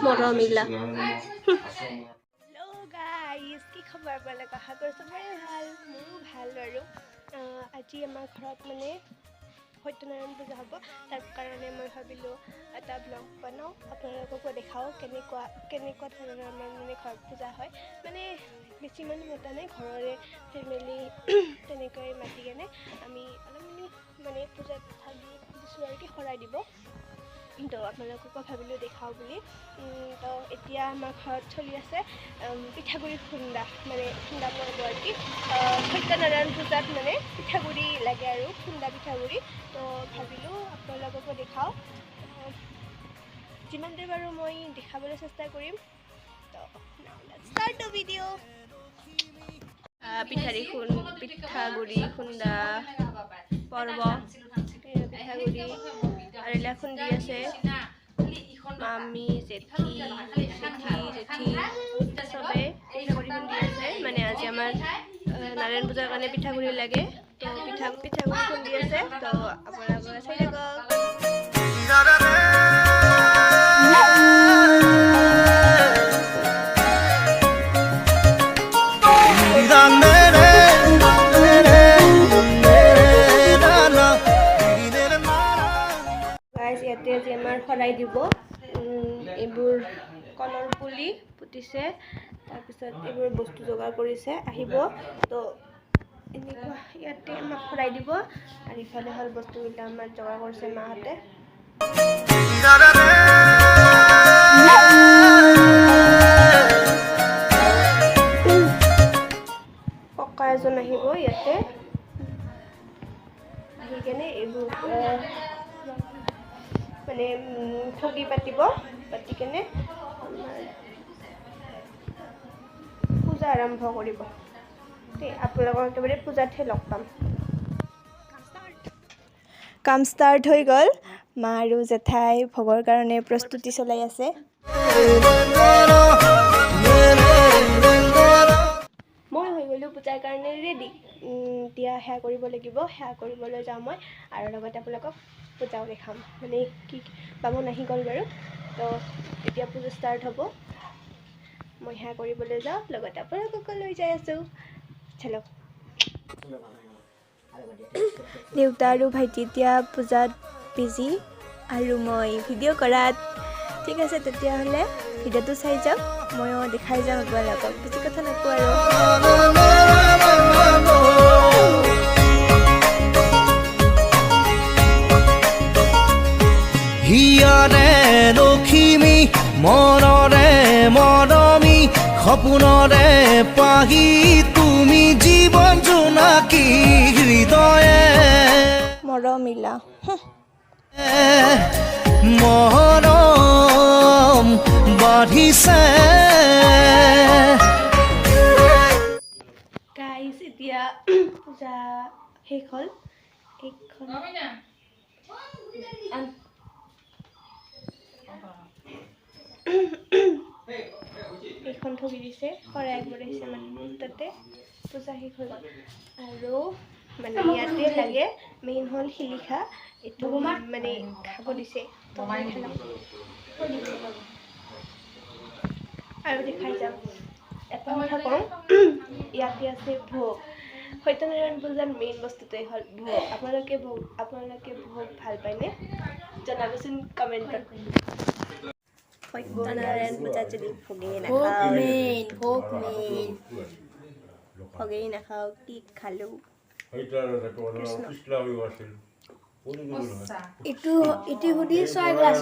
মৰমিলা hello' guys কি খবৰ আপোনালোক আশা কৰিছোঁ চবৰে ভাল মোৰো ভাল বাৰু আজি আমাৰ ঘৰত মানে সত্যনাৰায়ণ পূজা হ'ব তাৰ কাৰণে মই ভাবিলোঁ এটা ব্লগ বনাওঁ আপোনালোককো দেখাওঁ কেনেকুৱা ধৰণৰ আমাৰ মানে ঘৰত পূজা হয় মানে বেছি মানুহ মতা নাই ঘৰৰে ফেমিলি তেনেকৈ মাতি কেনে আমি অলপমানি মানে পূজাত থাকি দিছোঁ আৰু কি শৰাই দিব তো আপোনালোককো ভাবিলোঁ দেখাওঁ বুলি তো এতিয়া আমাৰ ঘৰত চলি আছে পিঠাগুড়ি খুন্দা মানে খুন্দা পৰ্ব আৰু কি সত্যনাৰায়ণ পূজাত মানে পিঠাগুড়ি লাগে আৰু খুন্দা পিঠাগুড়ি তো ভাবিলোঁ আপোনালোককো দেখাওঁ যিমান দেৰি বাৰু মই দেখাবলৈ চেষ্টা কৰিম তো ষ্টাৰ্ট দ্য ভিডিঅ' পিঠাগুড়ি খুন্দা পৰ্ব পিঠাগুড়ি আৰু এইবিলাক খুন্দি আছে মামী জেঠি চবে পিঠাগুড়ি খুন্দি আছে মানে আজি আমাৰ নাৰায়ণ পূজাৰ কাৰণে পিঠাগুড়ি লাগে তো পিঠাগুড়ি খুন্দি আছে তো আপোনালোকে চাই থাকক ইয়াতে আজি আমাৰ শৰাই দিব এইবোৰ কলৰ পুলি পুতিছে তাৰপিছত এইবোৰ বস্তু যোগাৰ কৰিছে আহিব তো এনেকুৱা ইয়াতে আমাক শৰাই দিব আৰু ইফালে হ'ল বস্তুবিলাক আমাৰ যোগাৰ কৰিছে মাহঁতে ককা এজন আহিব ইয়াতে আহি কেনে এইবোৰ মানে ঠগি পাতি কেনে পূজা আৰম্ভ কৰিব আপোনালোকক একেবাৰে পূজাতহে লগ পাম কাম ষ্টাৰ্ট হৈ গ'ল মা আৰু জেঠাই ভোগৰ কাৰণে প্ৰস্তুতি চলাই আছে মই হৈ গ'লোঁ পূজাৰ কাৰণে ৰেডি এতিয়া সেৱা কৰিব লাগিব সেৱা কৰিবলৈ যাওঁ মই আৰু লগতে আপোনালোকক পূজাও দেখাম মানে কি বামুণ আহি গ'ল বাৰু তো এতিয়া পূজা ষ্টাৰ্ট হ'ব মই সেৱা কৰিবলৈ যাওঁ লগতে আপোনালোককো লৈ যাই আছোঁ চলক দেউতা আৰু ভাইটি এতিয়া পূজাত বিজি আৰু মই ভিডিঅ' কৰাত ঠিক আছে তেতিয়াহ'লে ভিডিঅ'টো চাই যাওক ময়ো দেখাই যাম আপোনালোকক বেছি কথা নকওঁ আৰু হিয়াৰে লখিমী মনৰে মৰমী সপোনৰে পাহি তুমি জীৱন জোনাকী হৃদয়ে মৰমিলা মৰম বাঢ়িছে গাইজ এতিয়া পূজা শেষ হ'ল এইখন ঠগি দিছে শৰাই আগবঢ়াইছে মানে তাতে পূজা শেষ হ'ল আৰু মানে ইয়াতে লাগে মেইন হ'ল শিলিখা এইটো মানে খাব দিছে আৰু দেখাই যাম এটা কথা কওঁ ইয়াতে আছে ভোগ সত্যনাৰায়ণ পূজাৰ মেইন বস্তুটোৱে হ'ল ভোগ আপোনালোকে ভোগ ভাল পায়নে জনাবচোন কমেণ্টত সত্যনাৰায়ণ পূজাত যদি ভোগেই নাখাওঁ কি খালোঁ ইটো সুধি 6 গ্লাছ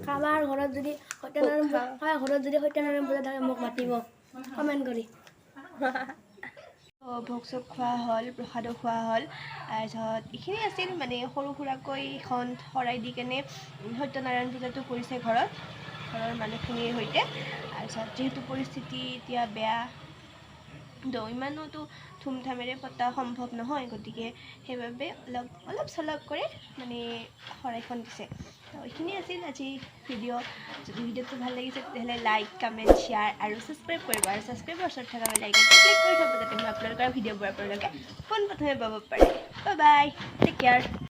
কাৰোবাৰ ঘৰত যদি সত্যনাৰায়ণ পূজা থাকে মোক মাতিব কমেণ্ট কৰি ভোগ চোগ খোৱা হ'ল প্ৰসাদো খোৱা হ'ল তাৰপিছত এইখিনি আছিল মানে সৰু সুৰাকৈ এখন শৰাই দি কেনে সত্যনাৰায়ণ পূজাটো কৰিছে ঘৰৰ মানুহখিনিৰ সৈতে তাৰপিছত যিহেতু পৰিস্থিতি এতিয়া বেয়া তো ইমানোতো ধুমধামেৰে পতা সম্ভৱ নহয় গতিকে সেইবাবে অলপ চলপ কৰি মানে শৰাইখন দিছে তো এইখিনি আছিল আজি ভিডিঅ' যদি ভিডিঅ'টো ভাল লাগিছে তেতিয়াহ'লে লাইক কমেণ্ট শ্বেয়াৰ আৰু ছাবস্ক্ৰাইব কৰিব আৰু ছাবস্ক্ৰাইবৰ ওচৰত থকা বেল আইকনটো ক্লিক কৰি থ'ব যাতে মই আপলোড কৰা ভিডিঅ'বোৰ আপোনালোকে পোনপ্ৰথমে পাব পাৰে বাই বাই টেক কেয়াৰ